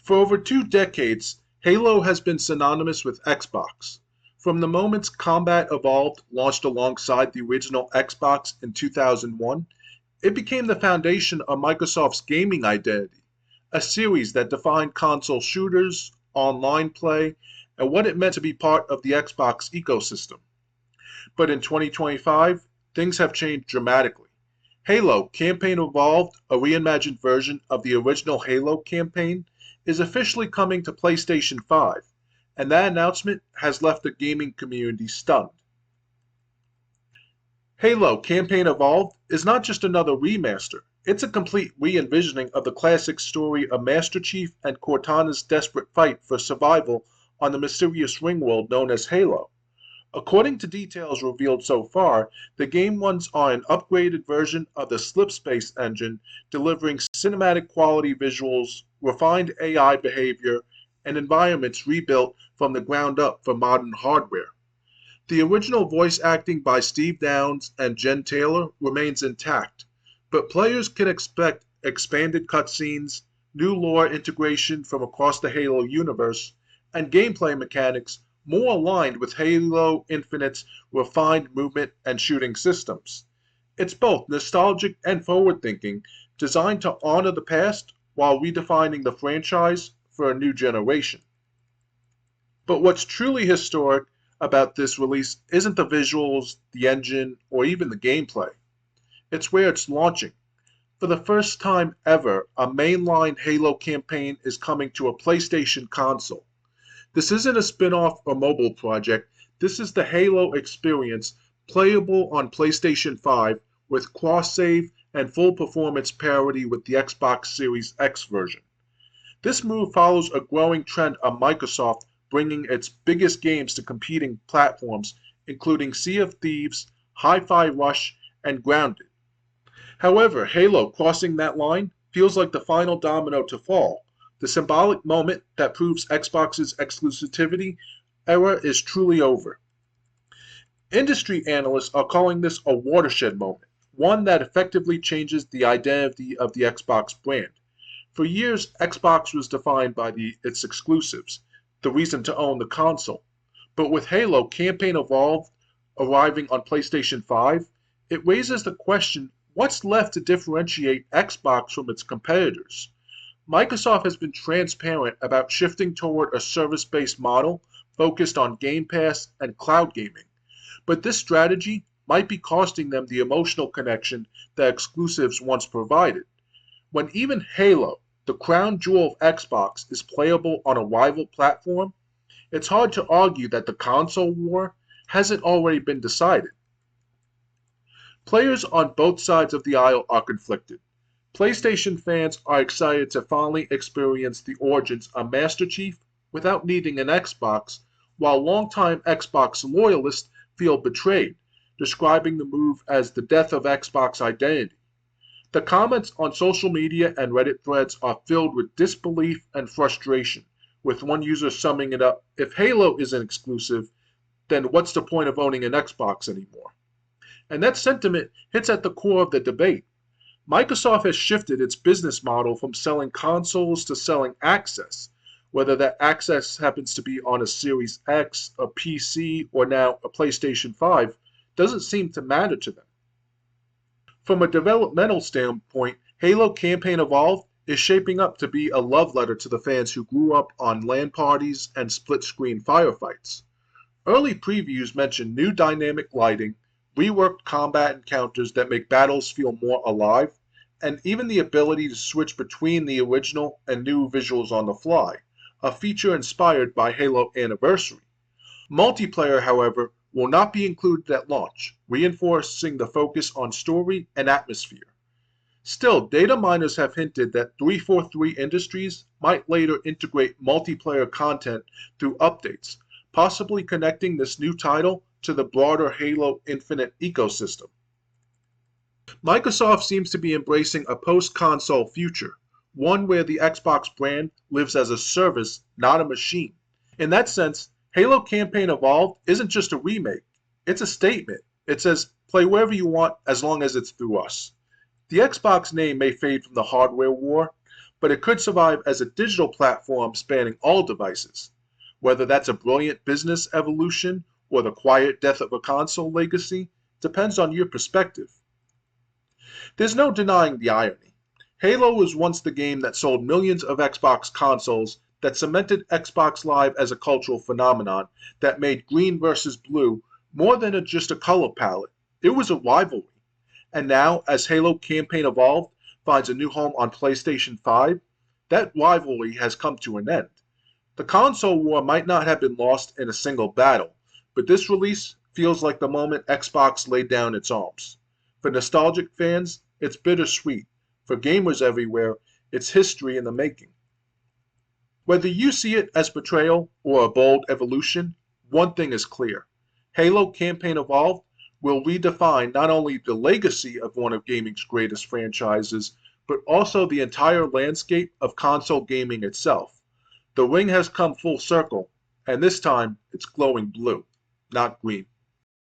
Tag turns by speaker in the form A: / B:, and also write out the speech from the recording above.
A: For over 2 decades, Halo has been synonymous with Xbox. From the moment Combat Evolved launched alongside the original Xbox in 2001, it became the foundation of Microsoft's gaming identity, a series that defined console shooters, online play, and what it meant to be part of the Xbox ecosystem. But in 2025, things have changed dramatically. Halo Campaign Evolved, a reimagined version of the original Halo campaign, is officially coming to PlayStation 5, and that announcement has left the gaming community stunned. Halo Campaign Evolved is not just another remaster, it's a complete re envisioning of the classic story of Master Chief and Cortana's desperate fight for survival on the mysterious ring world known as Halo. According to details revealed so far, the game runs on an upgraded version of the Slipspace engine, delivering cinematic quality visuals, refined AI behavior, and environments rebuilt from the ground up for modern hardware. The original voice acting by Steve Downes and Jen Taylor remains intact, but players can expect expanded cutscenes, new lore integration from across the Halo universe, and gameplay mechanics more aligned with Halo Infinite's refined movement and shooting systems. It's both nostalgic and forward thinking, designed to honor the past while redefining the franchise for a new generation. But what's truly historic about this release isn't the visuals, the engine, or even the gameplay. It's where it's launching. For the first time ever, a mainline Halo campaign is coming to a PlayStation console. This isn't a spin-off or mobile project, this is the Halo experience, playable on PlayStation 5 with cross-save and full performance parity with the Xbox Series X version. This move follows a growing trend of Microsoft bringing its biggest games to competing platforms, including Sea of Thieves, Hi-Fi Rush, and Grounded. However, Halo crossing that line feels like the final domino to fall. The symbolic moment that proves Xbox's exclusivity era is truly over. Industry analysts are calling this a watershed moment, one that effectively changes the identity of the Xbox brand. For years, Xbox was defined by its exclusives, the reason to own the console. But with Halo Campaign Evolved arriving on PlayStation 5, it raises the question, what's left to differentiate Xbox from its competitors? Microsoft has been transparent about shifting toward a service-based model focused on Game Pass and cloud gaming. But this strategy might be costing them the emotional connection that exclusives once provided. When even Halo, the crown jewel of Xbox, is playable on a rival platform, it's hard to argue that the console war hasn't already been decided. Players on both sides of the aisle are conflicted. PlayStation fans are excited to finally experience the origins of Master Chief without needing an Xbox, while longtime Xbox loyalists feel betrayed, describing the move as the death of Xbox identity. The comments on social media and Reddit threads are filled with disbelief and frustration, with one user summing it up, if Halo isn't exclusive, then what's the point of owning an Xbox anymore? And that sentiment hits at the core of the debate. Microsoft has shifted its business model from selling consoles to selling access, whether that access happens to be on a Series X, a PC, or now a PlayStation 5, doesn't seem to matter to them. From a developmental standpoint, Halo Campaign Evolved is shaping up to be a love letter to the fans who grew up on LAN parties and split-screen firefights. Early previews mention new dynamic lighting, reworked combat encounters that make battles feel more alive, and even the ability to switch between the original and new visuals on the fly, a feature inspired by Halo Anniversary. Multiplayer, however, will not be included at launch, reinforcing the focus on story and atmosphere. Still, data miners have hinted that 343 Industries might later integrate multiplayer content through updates, possibly connecting this new title to the broader Halo Infinite ecosystem. Microsoft seems to be embracing a post-console future, one where the Xbox brand lives as a service, not a machine. In that sense, Halo Campaign Evolved isn't just a remake, it's a statement. It says, play wherever you want as long as it's through us. The Xbox name may fade from the hardware war, but it could survive as a digital platform spanning all devices. Whether that's a brilliant business evolution or the quiet death of a console legacy depends on your perspective. There's no denying the irony. Halo was once the game that sold millions of Xbox consoles, that cemented Xbox Live as a cultural phenomenon, that made green versus blue more than just a color palette. It was a rivalry. And now, as Halo Campaign Evolved finds a new home on PlayStation 5, that rivalry has come to an end. The console war might not have been lost in a single battle, but this release feels like the moment Xbox laid down its arms. For nostalgic fans, it's bittersweet. For gamers everywhere, it's history in the making. Whether you see it as betrayal or a bold evolution, one thing is clear. Halo Campaign Evolved will redefine not only the legacy of one of gaming's greatest franchises, but also the entire landscape of console gaming itself. The ring has come full circle, and this time it's glowing blue, not green.